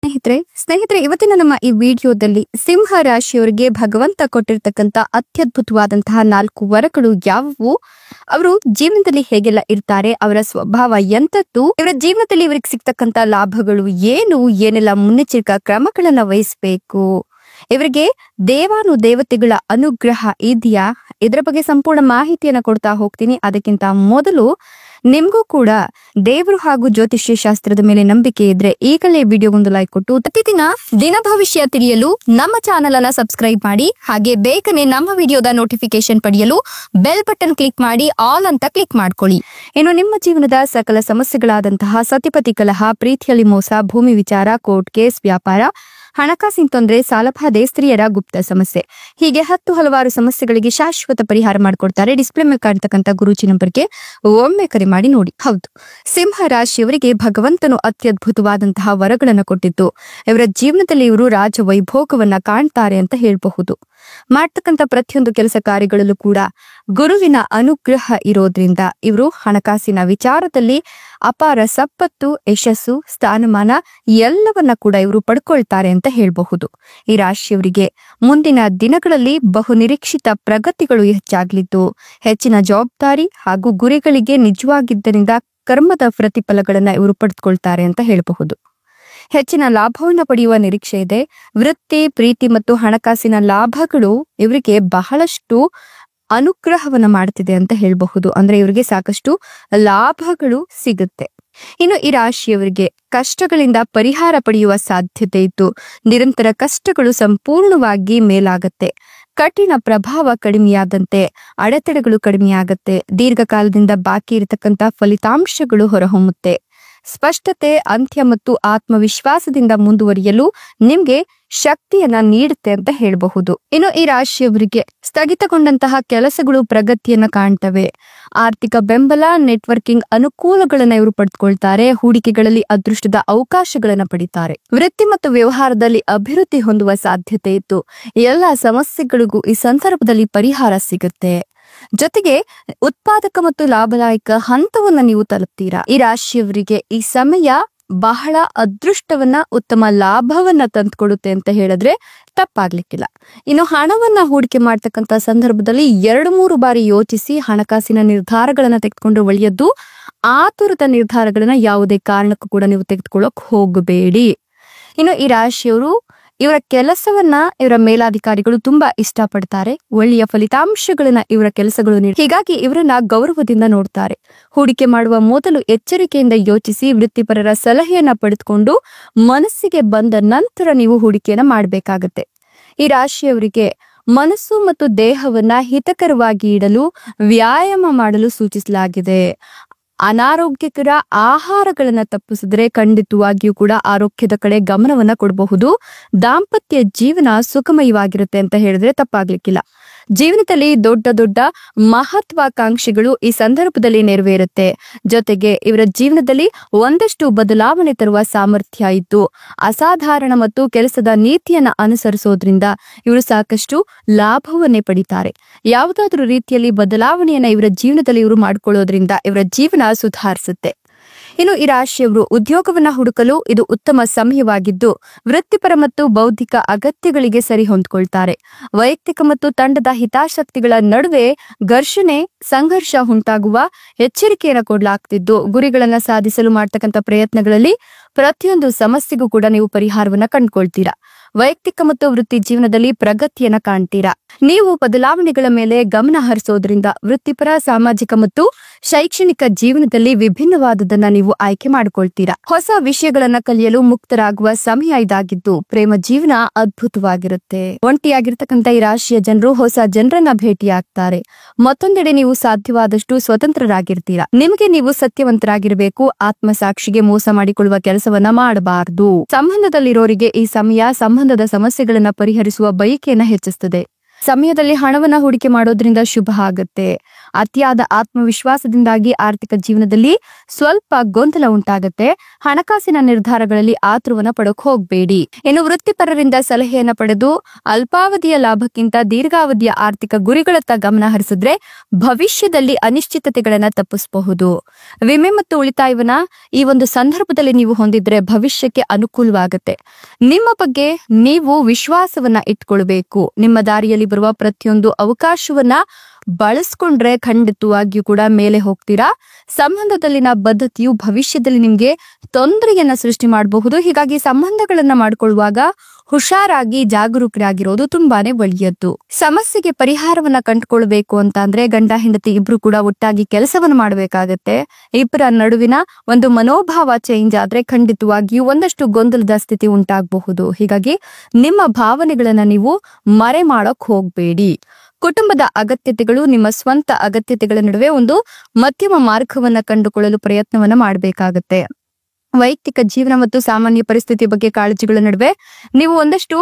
ಸ್ನೇಹಿತರೆ ಇವತ್ತಿನ ನಮ್ಮ ಈ ವಿಡಿಯೋದಲ್ಲಿ ಸಿಂಹ ರಾಶಿಯವರಿಗೆ ಭಗವಂತ ಕೊಟ್ಟಿರ್ತಕ್ಕಂತ ಅತ್ಯದ್ಭುತವಾದಂತಹ 4 ವರಗಳು ಯಾವುವು, ಅವರು ಜೀವನದಲ್ಲಿ ಹೇಗೆಲ್ಲ ಇರ್ತಾರೆ, ಅವರ ಸ್ವಭಾವ ಎಂತದ್ದು, ಇವರ ಜೀವನದಲ್ಲಿ ಇವರಿಗೆ ಸಿಗ್ತಕ್ಕಂತ ಲಾಭಗಳು ಏನು, ಏನೆಲ್ಲ ಮುನ್ನೆಚ್ಚರಿಕಾ ಕ್ರಮಗಳನ್ನ ವಹಿಸಬೇಕು, ಇವರಿಗೆ ದೇವಾನುದೇವತೆಗಳ ಅನುಗ್ರಹ ಇದೆಯಾ, ಇದರ ಬಗ್ಗೆ ಸಂಪೂರ್ಣ ಮಾಹಿತಿಯನ್ನ ಕೊಡ್ತಾ ಹೋಗ್ತೀನಿ. ಅದಕ್ಕಿಂತ ಮೊದಲು ನಿಮ್ಗೂ ಕೂಡ ದೇವರು ಹಾಗೂ ಜ್ಯೋತಿಷ್ಯ ಶಾಸ್ತ್ರದ ಮೇಲೆ ನಂಬಿಕೆ ಇದ್ರೆ ಈಗಲೇ ವಿಡಿಯೋಗೊಂದು ಲೈಕ್ ಕೊಟ್ಟು ಪ್ರತಿದಿನ ದಿನ ಭವಿಷ್ಯ ತಿಳಿಯಲು ನಮ್ಮ ಚಾನೆಲ್ ಅನ್ನ ಸಬ್ಸ್ಕ್ರೈಬ್ ಮಾಡಿ. ಹಾಗೆ ಬೇಗನೆ ನಮ್ಮ ವಿಡಿಯೋದ ನೋಟಿಫಿಕೇಶನ್ ಪಡೆಯಲು ಬೆಲ್ ಬಟನ್ ಕ್ಲಿಕ್ ಮಾಡಿ ಆಲ್ ಅಂತ ಕ್ಲಿಕ್ ಮಾಡ್ಕೊಳ್ಳಿ. ಇನ್ನು ನಿಮ್ಮ ಜೀವನದ ಸಕಲ ಸಮಸ್ಯೆಗಳಾದಂತಹ ಸತಿಪತಿ ಕಲಹ, ಪ್ರೀತಿಯಲ್ಲಿ ಮೋಸ, ಭೂಮಿ ವಿಚಾರ, ಕೋರ್ಟ್ ಕೇಸ್, ವ್ಯಾಪಾರ, ಹಣಕಾಸಿನ ತೊಂದರೆ, ಸಾಲಬಾಧೆ, ಸ್ತ್ರೀಯರ ಗುಪ್ತ ಸಮಸ್ಯೆ, ಹೀಗೆ ಹಲವಾರು ಸಮಸ್ಯೆಗಳಿಗೆ ಶಾಶ್ವತ ಪರಿಹಾರ ಮಾಡಿಕೊಡ್ತಾರೆ. ಡಿಸ್ಪ್ಲೇ ಮೇಲೆ ಕಾಣ್ತಕ್ಕಂಥ ಗುರೂಜಿ ನಂಬರ್ಗೆ ಒಮ್ಮೆ ಕರೆ ಮಾಡಿ ನೋಡಿ. ಹೌದು, ಸಿಂಹ ರಾಶಿಯವರಿಗೆ ಭಗವಂತನು ಅತ್ಯದ್ಭುತವಾದಂತಹ ವರಗಳನ್ನು ಕೊಟ್ಟಿದ್ದು ಇವರ ಜೀವನದಲ್ಲಿ ಇವರು ರಾಜ ವೈಭೋಗವನ್ನ ಕಾಣ್ತಾರೆ ಅಂತ ಹೇಳಬಹುದು. ಮಾಡ್ತಕ್ಕಂಥ ಪ್ರತಿಯೊಂದು ಕೆಲಸ ಕಾರ್ಯಗಳಲ್ಲೂ ಕೂಡ ಗುರುವಿನ ಅನುಗ್ರಹ ಇರೋದ್ರಿಂದ ಇವರು ಹಣಕಾಸಿನ ವಿಚಾರದಲ್ಲಿ ಅಪಾರ ಸಂಪತ್ತು, ಯಶಸ್ಸು, ಸ್ಥಾನಮಾನ ಎಲ್ಲವನ್ನ ಕೂಡ ಇವರು ಪಡ್ಕೊಳ್ತಾರೆ ಅಂತ ಹೇಳಬಹುದು. ಈ ರಾಶಿಯವರಿಗೆ ಮುಂದಿನ ದಿನಗಳಲ್ಲಿ ಬಹು ನಿರೀಕ್ಷಿತ ಪ್ರಗತಿಗಳು ಹೆಚ್ಚಾಗಲಿದ್ದು ಹೆಚ್ಚಿನ ಜವಾಬ್ದಾರಿ ಹಾಗೂ ಗುರಿಗಳಿಗೆ ನಿಜವಾಗಿದ್ದರಿಂದ ಕರ್ಮದ ಪ್ರತಿಫಲಗಳನ್ನ ಇವರು ಪಡೆದುಕೊಳ್ತಾರೆ ಅಂತ ಹೇಳಬಹುದು. ಹೆಚ್ಚಿನ ಲಾಭವನ್ನು ಪಡೆಯುವ ನಿರೀಕ್ಷೆ ಇದೆ. ವೃತ್ತಿ, ಪ್ರೀತಿ ಮತ್ತು ಹಣಕಾಸಿನ ಲಾಭಗಳು ಇವರಿಗೆ ಬಹಳಷ್ಟು ಅನುಗ್ರಹವನ್ನ ಮಾಡ್ತಿದೆ ಅಂತ ಹೇಳಬಹುದು. ಅಂದ್ರೆ ಇವರಿಗೆ ಸಾಕಷ್ಟು ಲಾಭಗಳು ಸಿಗುತ್ತೆ. ಇನ್ನು ಈ ರಾಶಿಯವರಿಗೆ ಕಷ್ಟಗಳಿಂದ ಪರಿಹಾರ ಪಡೆಯುವ ಸಾಧ್ಯತೆ ಇದ್ದು ನಿರಂತರ ಕಷ್ಟಗಳು ಸಂಪೂರ್ಣವಾಗಿ ಮೇಲಾಗತ್ತೆ. ಕಠಿಣ ಪ್ರಭಾವ ಕಡಿಮೆಯಾದಂತೆ ಅಡೆತಡೆಗಳು ಕಡಿಮೆಯಾಗತ್ತೆ. ದೀರ್ಘಕಾಲದಿಂದ ಬಾಕಿ ಇರತಕ್ಕಂತ ಫಲಿತಾಂಶಗಳು ಹೊರಹೊಮ್ಮುತ್ತೆ. ಸ್ಪಷ್ಟತೆ, ಅಂತ್ಯ ಮತ್ತು ಆತ್ಮವಿಶ್ವಾಸದಿಂದ ಮುಂದುವರಿಯಲು ನಿಮ್ಗೆ ಶಕ್ತಿಯನ್ನ ನೀಡುತ್ತೆ ಅಂತ ಹೇಳಬಹುದು. ಇನ್ನು ಈ ರಾಶಿಯವರಿಗೆ ಸ್ಥಗಿತಗೊಂಡಂತಹ ಕೆಲಸಗಳು ಪ್ರಗತಿಯನ್ನ ಕಾಣ್ತವೆ. ಆರ್ಥಿಕ ಬೆಂಬಲ, ನೆಟ್ವರ್ಕಿಂಗ್ ಅನುಕೂಲಗಳನ್ನ ಇವರು ಪಡೆದುಕೊಳ್ತಾರೆ. ಹೂಡಿಕೆಗಳಲ್ಲಿ ಅದೃಷ್ಟದ ಅವಕಾಶಗಳನ್ನ ಪಡಿತಾರೆ. ವೃತ್ತಿ ಮತ್ತು ವ್ಯವಹಾರದಲ್ಲಿ ಅಭಿವೃದ್ಧಿ ಹೊಂದುವ ಸಾಧ್ಯತೆ ಇತ್ತು. ಎಲ್ಲ ಸಮಸ್ಯೆಗಳಿಗೂ ಈ ಸಂದರ್ಭದಲ್ಲಿ ಪರಿಹಾರ ಸಿಗುತ್ತೆ. ಜೊತೆಗೆ ಉತ್ಪಾದಕ ಮತ್ತು ಲಾಭದಾಯಕ ಹಂತವನ್ನ ನೀವು ತಲುಪ್ತೀರಾ. ಈ ರಾಶಿಯವರಿಗೆ ಈ ಸಮಯ ಬಹಳ ಅದೃಷ್ಟವನ್ನ, ಉತ್ತಮ ಲಾಭವನ್ನ ತಂದುಕೊಡುತ್ತೆ ಅಂತ ಹೇಳಿದ್ರೆ ತಪ್ಪಾಗ್ಲಿಕ್ಕಿಲ್ಲ. ಇನ್ನು ಹಣವನ್ನ ಹೂಡಿಕೆ ಮಾಡ್ತಕ್ಕಂಥ ಸಂದರ್ಭದಲ್ಲಿ 2-3 ಬಾರಿ ಯೋಚಿಸಿ ಹಣಕಾಸಿನ ನಿರ್ಧಾರಗಳನ್ನ ತೆಗೆದುಕೊಂಡು ಒಳ್ಳೆಯದ್ದು. ಆತುರದ ನಿರ್ಧಾರಗಳನ್ನ ಯಾವುದೇ ಕಾರಣಕ್ಕೂ ಕೂಡ ನೀವು ತೆಗೆದುಕೊಳ್ಳೋಕ್ ಹೋಗಬೇಡಿ. ಇನ್ನು ಈ ರಾಶಿಯವರು ಇವರ ಕೆಲಸವನ್ನ ಇವರ ಮೇಲಾಧಿಕಾರಿಗಳು ತುಂಬಾ ಇಷ್ಟಪಡ್ತಾರೆ. ಒಳ್ಳೆಯ ಫಲಿತಾಂಶಗಳನ್ನ ಇವರ ಕೆಲಸಗಳು ಹೀಗಾಗಿ ಇವರನ್ನ ಗೌರವದಿಂದ ನೋಡ್ತಾರೆ. ಹೂಡಿಕೆ ಮಾಡುವ ಮೊದಲು ಎಚ್ಚರಿಕೆಯಿಂದ ಯೋಚಿಸಿ ವೃತ್ತಿಪರರ ಸಲಹೆಯನ್ನ ಪಡೆದುಕೊಂಡು ಮನಸ್ಸಿಗೆ ಬಂದ ನಂತರ ನೀವು ಹೂಡಿಕೆಯನ್ನ ಮಾಡಬೇಕಾಗತ್ತೆ. ಈ ರಾಶಿಯವರಿಗೆ ಮನಸ್ಸು ಮತ್ತು ದೇಹವನ್ನ ಹಿತಕರವಾಗಿ ಇಡಲು ವ್ಯಾಯಾಮ ಮಾಡಲು ಸೂಚಿಸಲಾಗಿದೆ. ಅನಾರೋಗ್ಯಕರ ಆಹಾರಗಳನ್ನ ತಪ್ಪಿಸಿದ್ರೆ ಖಂಡಿತವಾಗಿಯೂ ಕೂಡ ಆರೋಗ್ಯದ ಕಡೆ ಗಮನವನ್ನ ಕೊಡಬಹುದು. ದಾಂಪತ್ಯ ಜೀವನ ಸುಖಮಯವಾಗಿರುತ್ತೆ ಅಂತ ಹೇಳಿದ್ರೆ ತಪ್ಪಾಗ್ಲಿಕ್ಕಿಲ್ಲ. ಜೀವನದಲ್ಲಿ ದೊಡ್ಡ ದೊಡ್ಡ ಮಹತ್ವಾಕಾಂಕ್ಷೆಗಳು ಈ ಸಂದರ್ಭದಲ್ಲಿ ನೆರವೇರುತ್ತೆ. ಜೊತೆಗೆ ಇವರ ಜೀವನದಲ್ಲಿ ಒಂದಷ್ಟು ಬದಲಾವಣೆ ತರುವ ಸಾಮರ್ಥ್ಯ ಇದ್ದು ಅಸಾಧಾರಣ ಮತ್ತು ಕೆಲಸದ ನೀತಿಯನ್ನ ಅನುಸರಿಸೋದ್ರಿಂದ ಇವರು ಸಾಕಷ್ಟು ಲಾಭವನ್ನೇ ಪಡಿತಾರೆ. ಯಾವುದಾದ್ರೂ ರೀತಿಯಲ್ಲಿ ಬದಲಾವಣೆಯನ್ನ ಇವರ ಜೀವನದಲ್ಲಿ ಇವರು ಮಾಡ್ಕೊಳ್ಳೋದ್ರಿಂದ ಇವರ ಜೀವನ ಸುಧಾರಿಸುತ್ತೆ. ಇನ್ನು ಈ ರಾಶಿಯವರು ಉದ್ಯೋಗವನ್ನ ಹುಡುಕಲು ಇದು ಉತ್ತಮ ಸಮಯವಾಗಿದ್ದು ವೃತ್ತಿಪರ ಮತ್ತು ಬೌದ್ಧಿಕ ಅಗತ್ಯಗಳಿಗೆ ಸರಿ ಹೊಂದ್ಕೊಳ್ತಾರೆ. ವೈಯಕ್ತಿಕ ಮತ್ತು ತಂಡದ ಹಿತಾಸಕ್ತಿಗಳ ನಡುವೆ ಘರ್ಷಣೆ, ಸಂಘರ್ಷ ಉಂಟಾಗುವ ಎಚ್ಚರಿಕೆಯನ್ನು ಕೊಡಲಾಗ್ತಿದ್ದು ಗುರಿಗಳನ್ನ ಸಾಧಿಸಲು ಮಾಡ್ತಕ್ಕಂಥ ಪ್ರಯತ್ನಗಳಲ್ಲಿ ಪ್ರತಿಯೊಂದು ಸಮಸ್ಯೆಗೂ ಕೂಡ ನೀವು ಪರಿಹಾರವನ್ನ ಕಂಡುಕೊಳ್ತೀರಾ. ವೈಯಕ್ತಿಕ ಮತ್ತು ವೃತ್ತಿ ಜೀವನದಲ್ಲಿ ಪ್ರಗತಿಯನ್ನ ಕಾಣ್ತೀರಾ. ನೀವು ಬದಲಾವಣೆಗಳ ಮೇಲೆ ಗಮನ ಹರಿಸೋದ್ರಿಂದ ವೃತ್ತಿಪರ, ಸಾಮಾಜಿಕ ಮತ್ತು ಶೈಕ್ಷಣಿಕ ಜೀವನದಲ್ಲಿ ವಿಭಿನ್ನವಾದದನ್ನ ನೀವು ಆಯ್ಕೆ ಮಾಡಿಕೊಳ್ತೀರಾ. ಹೊಸ ವಿಷಯಗಳನ್ನ ಕಲಿಯಲು ಮುಕ್ತರಾಗುವ ಸಮಯ ಇದಾಗಿದ್ದು ಪ್ರೇಮ ಜೀವನ ಅದ್ಭುತವಾಗಿರುತ್ತೆ. ಒಂಟಿಯಾಗಿರ್ತಕ್ಕಂಥ ಈ ರಾಶಿಯ ಜನರು ಹೊಸ ಜನರನ್ನ ಭೇಟಿಯಾಗ್ತಾರೆ. ಮತ್ತೊಂದೆಡೆ ನೀವು ಸಾಧ್ಯವಾದಷ್ಟು ಸ್ವತಂತ್ರರಾಗಿರ್ತೀರಾ. ನಿಮಗೆ ನೀವು ಸತ್ಯವಂತರಾಗಿರ್ಬೇಕು. ಆತ್ಮಸಾಕ್ಷಿಗೆ ಮೋಸ ಮಾಡಿಕೊಳ್ಳುವ ಕೆಲಸವನ್ನ ಮಾಡಬಾರದು. ಸಂಬಂಧದಲ್ಲಿರೋರಿಗೆ ಈ ಸಮಯ ಸಂಬಂಧದ ಸಮಸ್ಯೆಗಳನ್ನ ಪರಿಹರಿಸುವ ಬಯಕೆಯನ್ನ ಹೆಚ್ಚಿಸುತ್ತದೆ. ಸಮಯದಲ್ಲಿ ಹಣವನ್ನ ಹೂಡಿಕೆ ಮಾಡೋದ್ರಿಂದ ಶುಭ ಆಗುತ್ತೆ. ಅತಿಯಾದ ಆತ್ಮವಿಶ್ವಾಸದಿಂದಾಗಿ ಆರ್ಥಿಕ ಜೀವನದಲ್ಲಿ ಸ್ವಲ್ಪ ಗೊಂದಲ ಉಂಟಾಗುತ್ತೆ. ಹಣಕಾಸಿನ ನಿರ್ಧಾರಗಳಲ್ಲಿ ಆತುರವನ್ನ ಪಡೋಕ್ ಹೋಗ್ಬೇಡಿ. ಇನ್ನು ವೃತ್ತಿಪರರಿಂದ ಸಲಹೆಯನ್ನ ಪಡೆದು ಅಲ್ಪಾವಧಿಯ ಲಾಭಕ್ಕಿಂತ ದೀರ್ಘಾವಧಿಯ ಆರ್ಥಿಕ ಗುರಿಗಳತ್ತ ಗಮನ ಹರಿಸಿದ್ರೆ ಭವಿಷ್ಯದಲ್ಲಿ ಅನಿಶ್ಚಿತತೆಗಳನ್ನ ತಪ್ಪಿಸಬಹುದು. ವಿಮೆ ಮತ್ತು ಉಳಿತಾಯವನ್ನ ಈ ಒಂದು ಸಂದರ್ಭದಲ್ಲಿ ನೀವು ಹೊಂದಿದ್ರೆ ಭವಿಷ್ಯಕ್ಕೆ ಅನುಕೂಲವಾಗುತ್ತೆ. ನಿಮ್ಮ ಬಗ್ಗೆ ನೀವು ವಿಶ್ವಾಸವನ್ನ ಇಟ್ಕೊಳ್ಬೇಕು. ನಿಮ್ಮ ದಾರಿಯಲ್ಲಿ ಬರುವ ಪ್ರತಿಯೊಂದು ಅವಕಾಶವನ್ನ ಬಳಸ್ಕೊಂಡ್ರೆ ಖಂಡಿತವಾಗಿಯೂ ಕೂಡ ಮೇಲೆ ಹೋಗ್ತೀರಾ. ಸಂಬಂಧದಲ್ಲಿನ ಬದ್ಧತೆಯು ಭವಿಷ್ಯದಲ್ಲಿ ನಿಮ್ಗೆ ತೊಂದರೆಯನ್ನ ಸೃಷ್ಟಿ ಮಾಡಬಹುದು. ಹೀಗಾಗಿ ಸಂಬಂಧಗಳನ್ನ ಮಾಡ್ಕೊಳ್ಳುವಾಗ ಹುಷಾರಾಗಿ ಜಾಗರೂಕರಾಗಿರೋದು ತುಂಬಾನೇ ಒಳ್ಳೆಯದ್ದು. ಸಮಸ್ಯೆಗೆ ಪರಿಹಾರವನ್ನ ಕಂಡುಕೊಳ್ಬೇಕು ಅಂತ ಅಂದ್ರೆ ಗಂಡ ಹೆಂಡತಿ ಇಬ್ರು ಕೂಡ ಒಟ್ಟಾಗಿ ಕೆಲಸವನ್ನ ಮಾಡಬೇಕಾಗತ್ತೆ. ಇಬ್ಬರ ನಡುವಿನ ಒಂದು ಮನೋಭಾವ ಚೇಂಜ್ ಆದ್ರೆ ಖಂಡಿತವಾಗಿಯೂ ಒಂದಷ್ಟು ಗೊಂದಲದ ಸ್ಥಿತಿ ಉಂಟಾಗಬಹುದು. ಹೀಗಾಗಿ ನಿಮ್ಮ ಭಾವನೆಗಳನ್ನ ನೀವು ಮರೆ ಮಾಡೋಕ್ ಹೋಗ್ಬೇಡಿ. ಕುಟುಂಬದ ಅಗತ್ಯತೆಗಳು ನಿಮ್ಮ ಸ್ವಂತ ಅಗತ್ಯತೆಗಳ ನಡುವೆ ಒಂದು ಮಧ್ಯಮ ಮಾರ್ಗವನ್ನ ಕಂಡುಕೊಳ್ಳಲು ಪ್ರಯತ್ನವನ್ನ ಮಾಡಬೇಕಾಗತ್ತೆ. ವೈಯಕ್ತಿಕ ಜೀವನ ಮತ್ತು ಸಾಮಾನ್ಯ ಪರಿಸ್ಥಿತಿ ಬಗ್ಗೆ ಕಾಳಜಿಗಳ ನಡುವೆ ನೀವು ಒಂದಷ್ಟು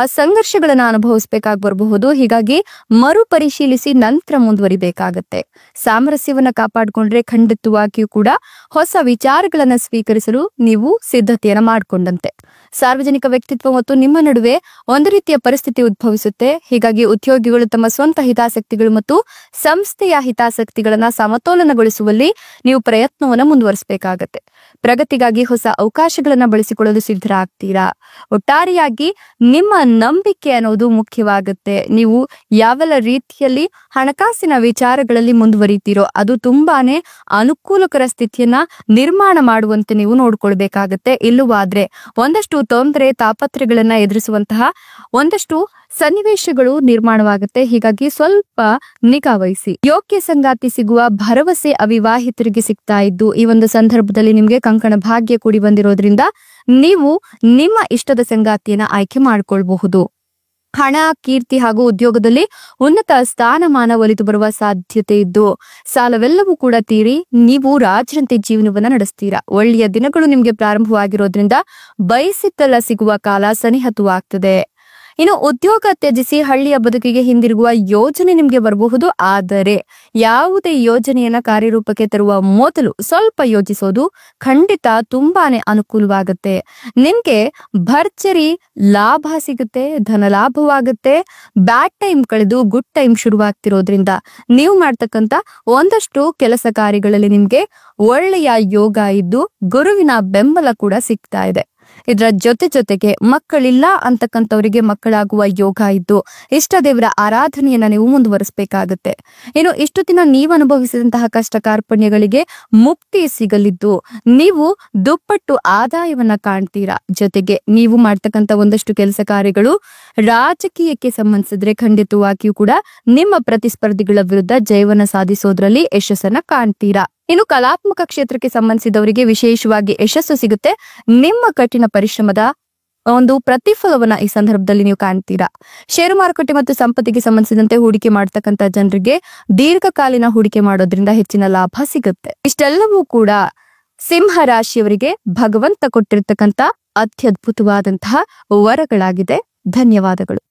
ಸಂಘರ್ಷಗಳನ್ನ ಅನುಭವಿಸಬೇಕಾಗಿ ಬರಬಹುದು. ಹೀಗಾಗಿ ಮರುಪರಿಶೀಲಿಸಿ ನಂತರ ಮುಂದುವರಿಬೇಕಾಗತ್ತೆ. ಸಾಮರಸ್ಯವನ್ನ ಕಾಪಾಡಿಕೊಂಡ್ರೆ ಖಂಡಿತವಾಗಿಯೂ ಕೂಡ ಹೊಸ ವಿಚಾರಗಳನ್ನ ಸ್ವೀಕರಿಸಲು ನೀವು ಸಿದ್ಧತೆಯನ್ನ ಮಾಡಿಕೊಂಡಂತೆ. ಸಾರ್ವಜನಿಕ ವ್ಯಕ್ತಿತ್ವ ಮತ್ತು ನಿಮ್ಮ ನಡುವೆ ಒಂದು ರೀತಿಯ ಪರಿಸ್ಥಿತಿ ಉದ್ಭವಿಸುತ್ತೆ. ಹೀಗಾಗಿ ಉದ್ಯೋಗಿಗಳು ತಮ್ಮ ಸ್ವಂತ ಹಿತಾಸಕ್ತಿಗಳು ಮತ್ತು ಸಂಸ್ಥೆಯ ಹಿತಾಸಕ್ತಿಗಳನ್ನ ಸಮತೋಲನಗೊಳಿಸುವಲ್ಲಿ ನೀವು ಪ್ರಯತ್ನವನ್ನ ಮುಂದುವರಿಸಬೇಕಾಗತ್ತೆ. ಪ್ರಗತಿಗಾಗಿ ಹೊಸ ಅವಕಾಶಗಳನ್ನ ಬಳಸಿಕೊಳ್ಳಲು ಸಿದ್ಧರಾಗ್ತೀರಾ. ಒಟ್ಟಾರೆಯಾಗಿ ನಿಮ್ಮ ನಂಬಿಕೆ ಅನ್ನೋದು ಮುಖ್ಯವಾಗುತ್ತೆ. ನೀವು ಯಾವೆಲ್ಲ ರೀತಿಯಲ್ಲಿ ಹಣಕಾಸಿನ ವಿಚಾರಗಳಲ್ಲಿ ಮುಂದುವರಿತೀರೋ ಅದು ತುಂಬಾನೇ ಅನುಕೂಲಕರ ಸ್ಥಿತಿಯನ್ನ ನಿರ್ಮಾಣ ಮಾಡುವಂತೆ ನೀವು ನೋಡ್ಕೊಳ್ಬೇಕಾಗತ್ತೆ. ಇಲ್ಲವಾದ್ರೆ ಒಂದಷ್ಟು ತೊಂದರೆ ತಾಪತ್ರೆಗಳನ್ನ ಎದುರಿಸುವಂತಹ ಒಂದಷ್ಟು ಸನ್ನಿವೇಶಗಳು ನಿರ್ಮಾಣವಾಗುತ್ತೆ. ಹೀಗಾಗಿ ಸ್ವಲ್ಪ ನಿಗಾ ವಹಿಸಿ. ಯೋಗ್ಯ ಸಂಗಾತಿ ಸಿಗುವ ಭರವಸೆ ಅವಿವಾಹಿತರಿಗೆ ಸಿಗ್ತಾ ಇದ್ದು ಈ ಒಂದು ಸಂದರ್ಭದಲ್ಲಿ ನಿಮ್ಗೆ ಕಂಕಣ ಭಾಗ್ಯ ಕೂಡಿ ಬಂದಿರೋದ್ರಿಂದ ನೀವು ನಿಮ್ಮ ಇಷ್ಟದ ಸಂಗಾತಿಯನ್ನ ಆಯ್ಕೆ ಮಾಡ್ಕೊಳ್ಬಹುದು. ಹಣ, ಕೀರ್ತಿ ಹಾಗೂ ಉದ್ಯೋಗದಲ್ಲಿ ಉನ್ನತ ಸ್ಥಾನಮಾನ ಒಲಿದು ಬರುವ ಸಾಧ್ಯತೆ ಇದ್ದು ಸಾಲವೆಲ್ಲವೂ ಕೂಡ ತೀರಿ ನೀವು ರಾಜರಂತೆ ಜೀವನವನ್ನ ನಡೆಸ್ತೀರಾ. ಒಳ್ಳೆಯ ದಿನಗಳು ನಿಮ್ಗೆ ಪ್ರಾರಂಭವಾಗಿರೋದ್ರಿಂದ ಬಯಸಿದ್ದೆಲ್ಲ ಸಿಗುವ ಕಾಲ ಸನಿಹತವಾಗ್ತದೆ. ಇನ್ನು ಉದ್ಯೋಗ ತ್ಯಜಿಸಿ ಹಳ್ಳಿಯ ಬದುಕಿಗೆ ಹಿಂದಿರುಗುವ ಯೋಜನೆ ನಿಮ್ಗೆ ಬರಬಹುದು. ಆದರೆ ಯಾವುದೇ ಯೋಜನೆಯನ್ನ ಕಾರ್ಯರೂಪಕ್ಕೆ ತರುವ ಮೊದಲು ಸ್ವಲ್ಪ ಯೋಚಿಸೋದು ಖಂಡಿತ ತುಂಬಾನೇ ಅನುಕೂಲವಾಗುತ್ತೆ. ನಿಮ್ಗೆ ಭರ್ಜರಿ ಲಾಭ ಸಿಗುತ್ತೆ, ಧನ ಲಾಭವಾಗುತ್ತೆ. ಬ್ಯಾಡ್ ಟೈಮ್ ಕಳೆದು ಗುಡ್ ಟೈಮ್ ಶುರುವಾಗ್ತಿರೋದ್ರಿಂದ ನೀವು ಮಾಡ್ತಕ್ಕಂತ ಒಂದಷ್ಟು ಕೆಲಸ ಕಾರ್ಯಗಳಲ್ಲಿ ನಿಮ್ಗೆ ಒಳ್ಳೆಯ ಯೋಗ ಇದ್ದು ಗುರುವಿನ ಬೆಂಬಲ ಕೂಡ ಸಿಗ್ತಾ ಇದೆ. ಇದರ ಜೊತೆಗೆ ಮಕ್ಕಳಿಲ್ಲ ಅಂತಕ್ಕಂಥವರಿಗೆ ಮಕ್ಕಳಾಗುವ ಯೋಗ ಇದ್ದು ಇಷ್ಟ ದೇವರ ಆರಾಧನೆಯನ್ನ ನೀವು ಮುಂದುವರಿಸಬೇಕಾಗತ್ತೆ. ಇನ್ನು ಇಷ್ಟು ದಿನ ನೀವು ಅನುಭವಿಸಿದಂತಹ ಕಷ್ಟ ಕಾರ್ಪಣ್ಯಗಳಿಗೆ ಮುಕ್ತಿ ಸಿಗಲಿದ್ದು ನೀವು ದುಪ್ಪಟ್ಟು ಆದಾಯವನ್ನ ಕಾಣ್ತೀರಾ. ಜೊತೆಗೆ ನೀವು ಮಾಡ್ತಕ್ಕಂಥ ಒಂದಷ್ಟು ಕೆಲಸ ಕಾರ್ಯಗಳು ರಾಜಕೀಯಕ್ಕೆ ಸಂಬಂಧಿಸಿದ್ರೆ ಖಂಡಿತವಾಗಿಯೂ ಕೂಡ ನಿಮ್ಮ ಪ್ರತಿಸ್ಪರ್ಧಿಗಳ ವಿರುದ್ಧ ಜಯವನ್ನ ಸಾಧಿಸೋದ್ರಲ್ಲಿ ಯಶಸ್ಸನ್ನ ಕಾಣ್ತೀರಾ. ಇನ್ನು ಕಲಾತ್ಮಕ ಕ್ಷೇತ್ರಕ್ಕೆ ಸಂಬಂಧಿಸಿದವರಿಗೆ ವಿಶೇಷವಾಗಿ ಯಶಸ್ಸು ಸಿಗುತ್ತೆ. ನಿಮ್ಮ ಕಠಿಣ ಪರಿಶ್ರಮದ ಒಂದು ಪ್ರತಿಫಲವನ್ನ ಈ ಸಂದರ್ಭದಲ್ಲಿ ನೀವು ಕಾಣ್ತೀರಾ. ಷೇರು ಮಾರುಕಟ್ಟೆ ಮತ್ತು ಸಂಪತ್ತಿಗೆ ಸಂಬಂಧಿಸಿದಂತೆ ಹೂಡಿಕೆ ಮಾಡತಕ್ಕಂತ ಜನರಿಗೆ ದೀರ್ಘಕಾಲೀನ ಹೂಡಿಕೆ ಮಾಡೋದ್ರಿಂದ ಹೆಚ್ಚಿನ ಲಾಭ ಸಿಗುತ್ತೆ. ಇಷ್ಟೆಲ್ಲವೂ ಕೂಡ ಸಿಂಹ ರಾಶಿಯವರಿಗೆ ಭಗವಂತ ಕೊಟ್ಟಿರ್ತಕ್ಕಂತ ಅತ್ಯದ್ಭುತವಾದಂತಹ ವರಗಳಾಗಿದೆ. ಧನ್ಯವಾದಗಳು.